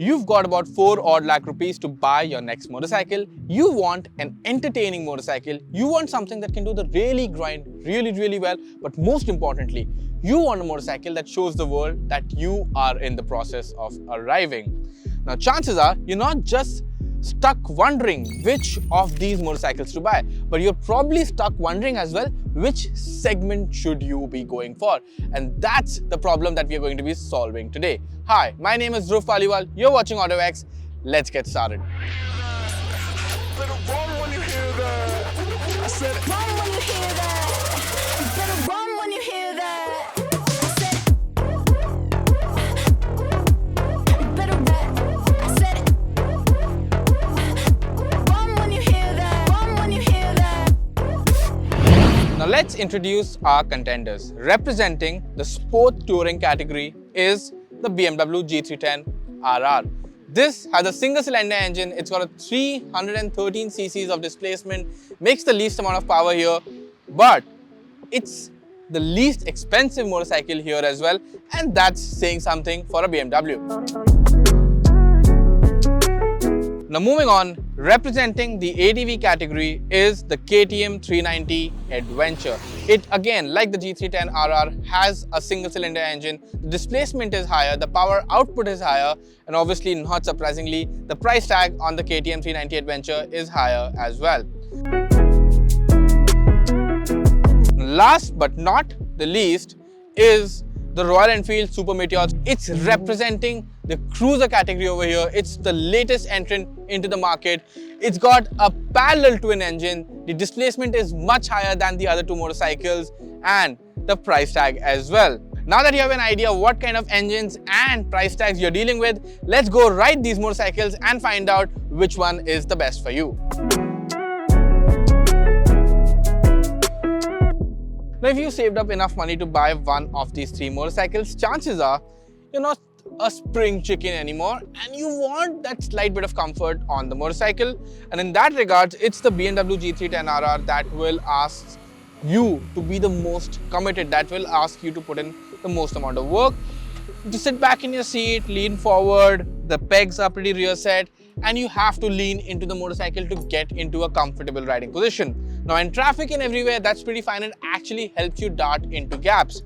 You've got about 4 odd lakh rupees to buy your next motorcycle. You want an entertaining motorcycle. You want something that can do the really grind really well. But most importantly, you want a motorcycle that shows the world that you are in the process of arriving. Now, chances are you're not just stuck wondering which of these motorcycles to buy, but you're probably stuck wondering as well which segment should you be going for. And that's the problem that we are going to be solving today. Hi, my name is Dhruv Paliwal. You're watching autoX. Let's get started. Now let's introduce our contenders. Representing the sport touring category is the BMW G310 RR. This has a single cylinder engine. It's got a 313 cc's of displacement, makes the least amount of power here, but it's the least expensive motorcycle here as well, and that's saying something for a BMW. Now moving on, representing the ADV category is the KTM 390 Adventure. It again, like the G310 RR, has a single cylinder engine. The displacement is higher, the power output is higher, and obviously not surprisingly, the price tag on the KTM 390 Adventure is higher as well. Last but not the least is the Royal Enfield Super Meteor. It's representing the cruiser category over here. It's the latest entrant into the market. It's got a parallel twin engine. The displacement is much higher than the other two motorcycles, and the price tag as well. Now that you have an idea what kind of engines and price tags you're dealing with, let's go ride these motorcycles and find out which one is the best for you. Now, if you saved up enough money to buy one of these three motorcycles, chances are you're not a spring chicken anymore and you want that slight bit of comfort on the motorcycle. And in that regards, it's the BMW G310 RR that will ask you to be the most committed, that will ask you to put in the most amount of work. To sit back in your seat, lean forward, the pegs are pretty rear set, and you have to lean into the motorcycle to get into a comfortable riding position. Now in traffic and everywhere, that's pretty fine. It actually helps you dart into gaps.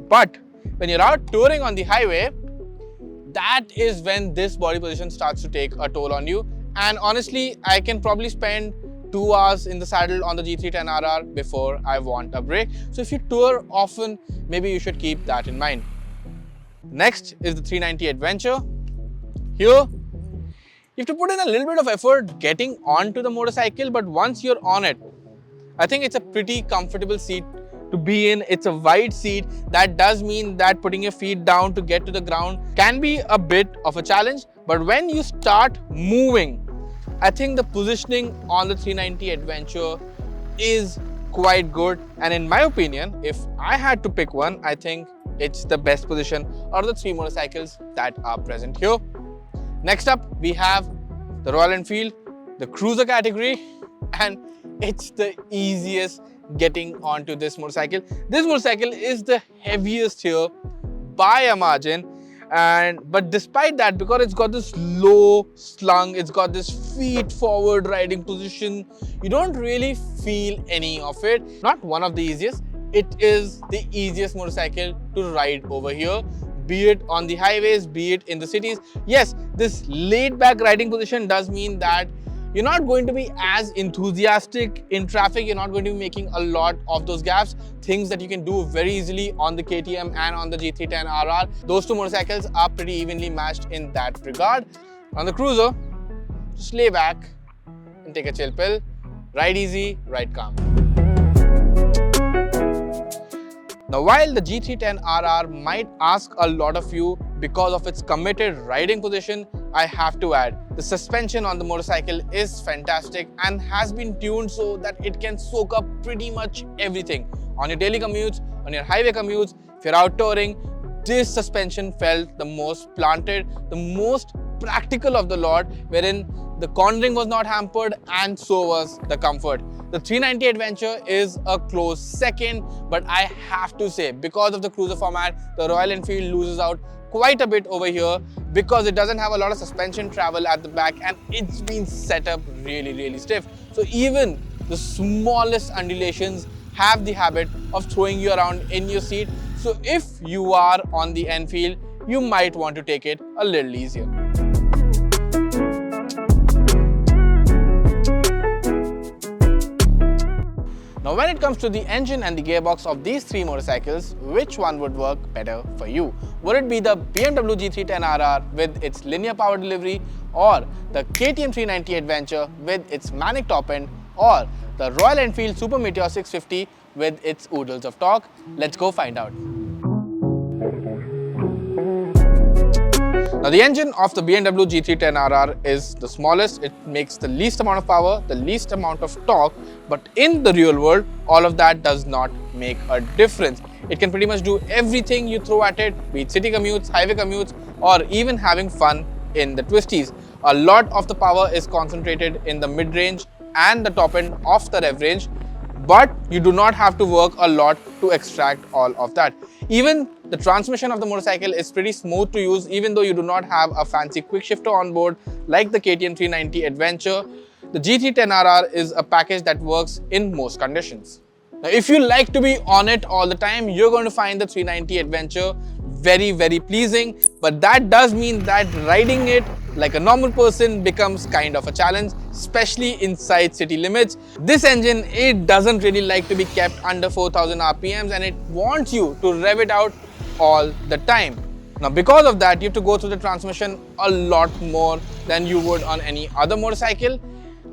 But when you're out touring on the highway, that is when this body position starts to take a toll on you. And honestly, I can probably spend 2 hours in the saddle on the G310 RR before I want a break. So if you tour often, maybe you should keep that in mind. Next is the 390 Adventure. Here, you have to put in a little bit of effort getting onto the motorcycle, but once you're on it, I think it's a pretty comfortable seat to be in. It's a wide seat. That does mean that putting your feet down to get to the ground can be a bit of a challenge. But when you start moving, I think the positioning on the 390 Adventure is quite good. And in my opinion, if I had to pick one, I think it's the best position out of the three motorcycles that are present here. Next up, we have the Royal Enfield, the cruiser category, and it's the easiest getting onto this motorcycle. This motorcycle is the heaviest here by a margin, but despite that, because it's got this low slung, it's got this feet forward riding position, you don't really feel any of it. Not one of the easiest, it is the easiest motorcycle to ride over here, be it on the highways, be it in the cities. Yes, this laid back riding position does mean that you're not going to be as enthusiastic in traffic. You're not going to be making a lot of those gaps, things that you can do very easily on the KTM and on the G310 RR. Those two motorcycles are pretty evenly matched in that regard. On the cruiser, just lay back and take a chill pill. Ride easy, ride calm. Now, while the G310 RR might ask a lot of you because of its committed riding position, I have to add, the suspension on the motorcycle is fantastic and has been tuned so that it can soak up pretty much everything. On your daily commutes, on your highway commutes, if you're out touring, this suspension felt the most planted, the most practical of the lot, wherein the cornering was not hampered and so was the comfort. The 390 Adventure is a close second, but I have to say, because of the cruiser format, the Royal Enfield loses out quite a bit over here because it doesn't have a lot of suspension travel at the back and it's been set up really stiff. So even the smallest undulations have the habit of throwing you around in your seat. So if you are on the Enfield, you might want to take it a little easier. Now when it comes to the engine and the gearbox of these three motorcycles, which one would work better for you? Would it be the BMW G310 RR with its linear power delivery, or the KTM 390 Adventure with its manic top end, or the Royal Enfield Super Meteor 650 with its oodles of torque? Let's go find out. Now the engine of the BMW G310 RR is the smallest, it makes the least amount of power, the least amount of torque, but in the real world, all of that does not make a difference. It can pretty much do everything you throw at it, be it city commutes, highway commutes, or even having fun in the twisties. A lot of the power is concentrated in the mid-range and the top end of the rev range, but you do not have to work a lot to extract all of that. Even the transmission of the motorcycle is pretty smooth to use, even though you do not have a fancy quick shifter on board like the KTM 390 Adventure. The G310 RR is a package that works in most conditions. Now, if you like to be on it all the time, you're going to find the 390 Adventure very pleasing, but that does mean that riding it like a normal person becomes kind of a challenge, especially inside city limits. This engine, it doesn't really like to be kept under 4000 RPMs and it wants you to rev it out all the time. Now because of that, you have to go through the transmission a lot more than you would on any other motorcycle.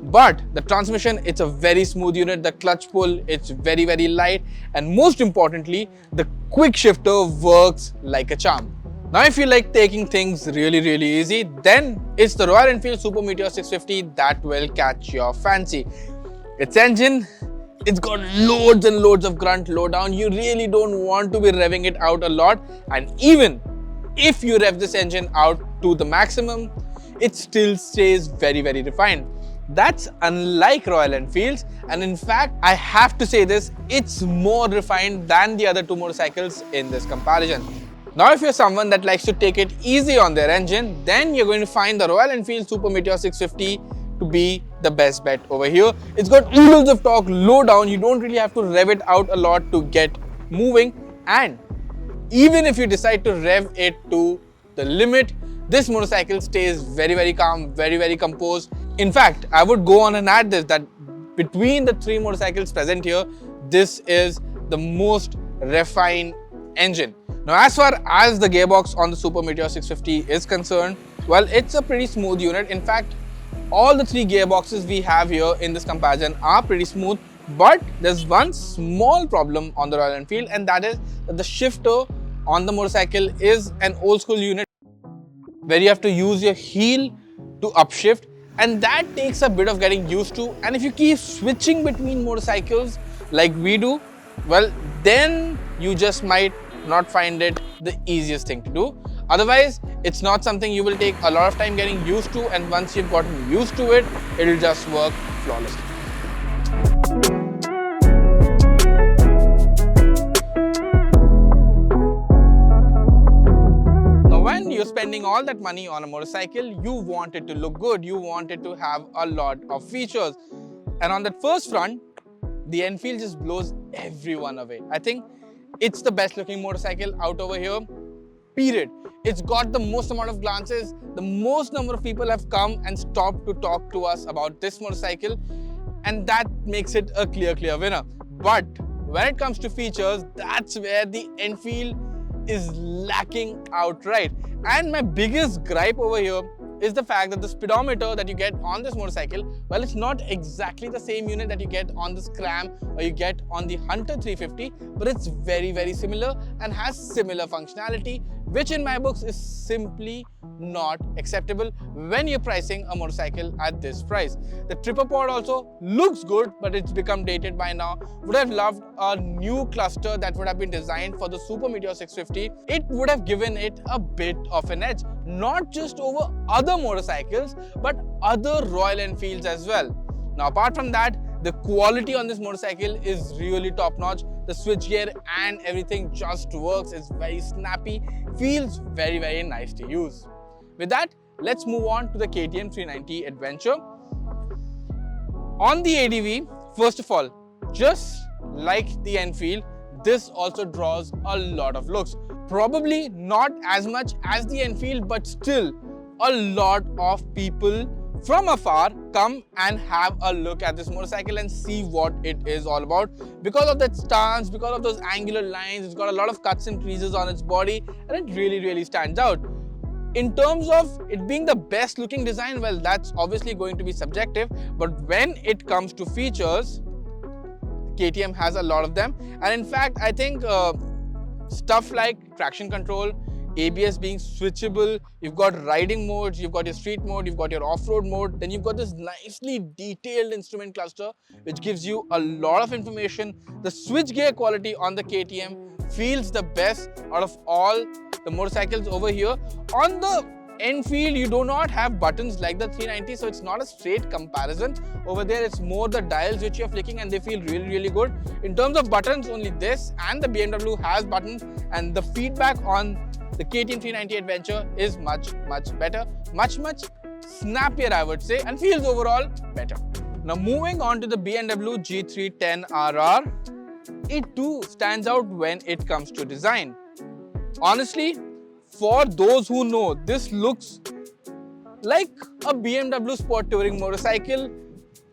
But the transmission, it's a very smooth unit. The clutch pull, it's very light, and most importantly, the quick shifter works like a charm. Now if you like taking things really easy, then it's the Royal Enfield Super Meteor 650 that will catch your fancy. Its engine, it's got loads and loads of grunt low down. You really don't want to be revving it out a lot, and even if you rev this engine out to the maximum, it still stays very refined. That's unlike Royal Enfields, and in fact, I have to say this, it's more refined than the other two motorcycles in this comparison. Now if you're someone that likes to take it easy on their engine, then you're going to find the Royal Enfield Super Meteor 650 to be the best bet over here. It's got oodles of torque, low down, you don't really have to rev it out a lot to get moving, and even if you decide to rev it to the limit, this motorcycle stays very calm, very composed. In fact, I would go on and add this, that between the three motorcycles present here, this is the most refined engine. Now as far as the gearbox on the Super Meteor 650 is concerned, well, it's a pretty smooth unit. In fact, all the three gearboxes we have here in this comparison are pretty smooth, but there's one small problem on the Royal Enfield, and that is that the shifter on the motorcycle is an old school unit where you have to use your heel to upshift, and that takes a bit of getting used to. And if you keep switching between motorcycles like we do, well, then you just might not find it the easiest thing to do. Otherwise, it's not something you will take a lot of time getting used to, and once you've gotten used to it, it'll just work flawlessly. You're spending all that money on a motorcycle, you want it to look good, you want it to have a lot of features. And on that first front, the Enfield just blows everyone away. I think it's the best looking motorcycle out over here, period. It's got the most amount of glances, the most number of people have come and stopped to talk to us about this motorcycle, and that makes it a clear winner. But when it comes to features, that's where the Enfield is lacking outright. And my biggest gripe over here is the fact that the speedometer that you get on this motorcycle, well, it's not exactly the same unit that you get on the Scram or you get on the Hunter 350, but it's very similar and has similar functionality, which in my books is simply not acceptable when you're pricing a motorcycle at this price. The tripper pod also looks good, but it's become dated by now. Would have loved a new cluster that would have been designed for the Super Meteor 650. It would have given it a bit of an edge, not just over other motorcycles, but other Royal Enfields as well. Now, apart from that, the quality on this motorcycle is really top notch. the switchgear and everything just works. It's very snappy, feels very, very nice to use. With that, let's move on to the KTM 390 Adventure. On the ADV, first of all, just like the Enfield, this also draws a lot of looks. Probably not as much as the Enfield, but still a lot of people from afar come and have a look at this motorcycle and see what it is all about. Because of that stance, because of those angular lines, it's got a lot of cuts and creases on its body, and it really, really stands out. In terms of it being the best looking design, well, that's obviously going to be subjective, but when it comes to features, KTM has a lot of them. And in fact, I think stuff like traction control, ABS being switchable, you've got riding modes, you've got your street mode, you've got your off-road mode, then you've got this nicely detailed instrument cluster which gives you a lot of information. The switchgear quality on the KTM feels the best out of all the motorcycles over here. On the Enfield, you do not have buttons like the 390, so it's not a straight comparison. Over there, it's more the dials which you're flicking and they feel really, really good. In terms of buttons, only this and the BMW has buttons, and the feedback on the KTM 390 Adventure is much, much better, much snappier, I would say, and feels overall better. Now moving on to the BMW G310 RR, it too stands out when it comes to design. Honestly, for those who know, this looks like a BMW sport touring motorcycle.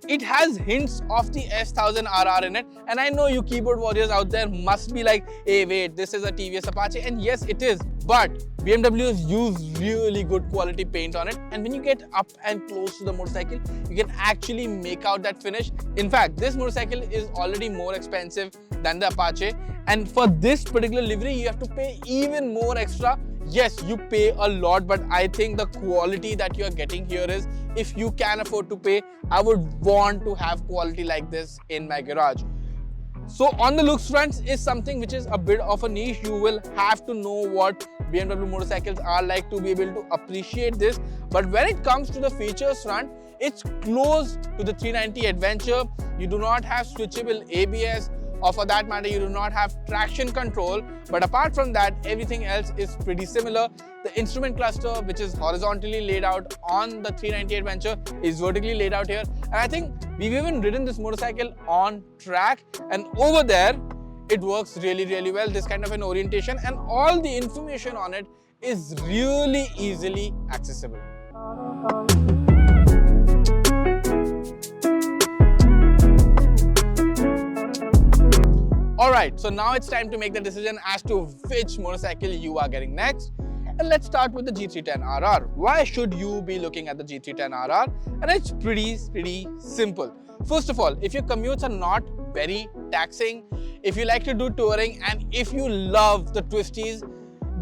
It has hints of the S1000 RR in it, and I know you keyboard warriors out there must be like, hey wait, this is a TVS Apache, and yes it is, but BMW has used really good quality paint on it, and when you get up and close to the motorcycle, you can actually make out that finish. In fact, this motorcycle is already more expensive than the Apache, and for this particular livery you have to pay even more extra. Yes, you pay a lot, but I think the quality that you are getting here is, if you can afford to pay, I would want to have quality like this in my garage. So on the looks front is something which is a bit of a niche. You will have to know what BMW motorcycles are like to be able to appreciate this. But when it comes to the features front, it's close to the 390 Adventure. You do not have switchable ABS, or for that matter, you do not have traction control. But apart from that, everything else is pretty similar. The instrument cluster, which is horizontally laid out on the 390 Adventure, is vertically laid out here. And I think we've even ridden this motorcycle on track, and over there, it works really, really well. This kind of an orientation, and all the information on it is really easily accessible. Alright, so now it's time to make the decision as to which motorcycle you are getting next. And let's start with the G310 RR. Why should you be looking at the G310 RR? And it's pretty simple. First of all, if your commutes are not very taxing, if you like to do touring, and if you love the twisties,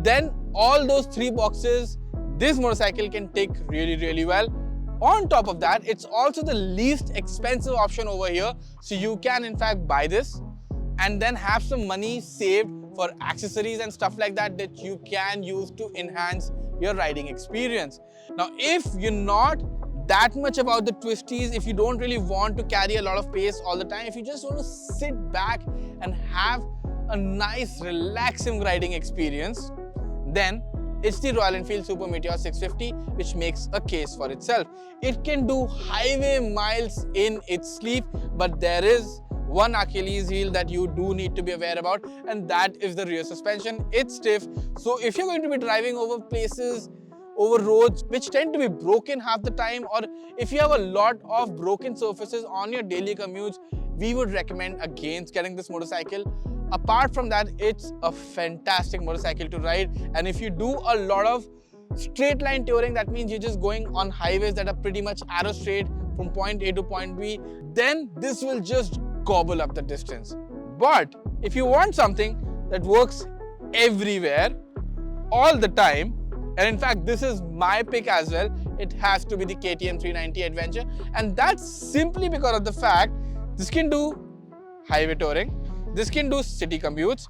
then all those three boxes this motorcycle can tick really, really well. On top of that, it's also the least expensive option over here. So you can in fact buy this and then have some money saved for accessories and stuff like that that you can use to enhance your riding experience. Now, if you're not that much about the twisties, if you don't really want to carry a lot of pace all the time, if you just want to sit back and have a nice relaxing riding experience, then it's the Royal Enfield Super Meteor 650, which makes a case for itself. It can do highway miles in its sleep, but there is one Achilles heel that you do need to be aware about, and that is the rear suspension. It's stiff, so if you're going to be driving over places, over roads which tend to be broken half the time, or if you have a lot of broken surfaces on your daily commutes, we would recommend against getting this motorcycle. Apart from that, it's a fantastic motorcycle to ride, and if you do a lot of straight line touring, that means you're just going on highways that are pretty much arrow straight from point A to point B, then this will just gobble up the distance. But if you want something that works everywhere all the time, and in fact this is my pick as well, it has to be the KTM 390 Adventure, and that's simply because of the fact this can do highway touring, this can do city commutes,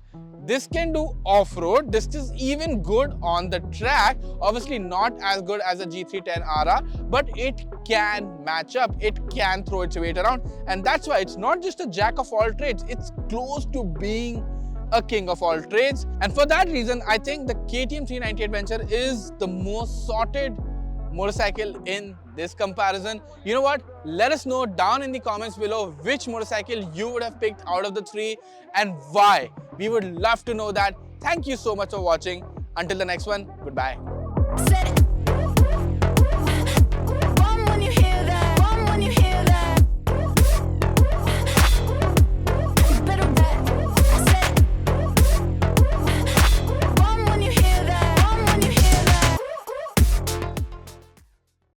This can do off-road. This is even good on the track. Obviously not as good as a G310 RR, but it can match up. It can throw its weight around. And that's why it's not just a jack of all trades. It's close to being a king of all trades. And for that reason, I think the KTM 390 Adventure is the most sorted motorcycle in this comparison. You know what? Let us know down in the comments below which motorcycle you would have picked out of the three and why. We would love to know that. Thank you so much for watching. Until the next one, goodbye.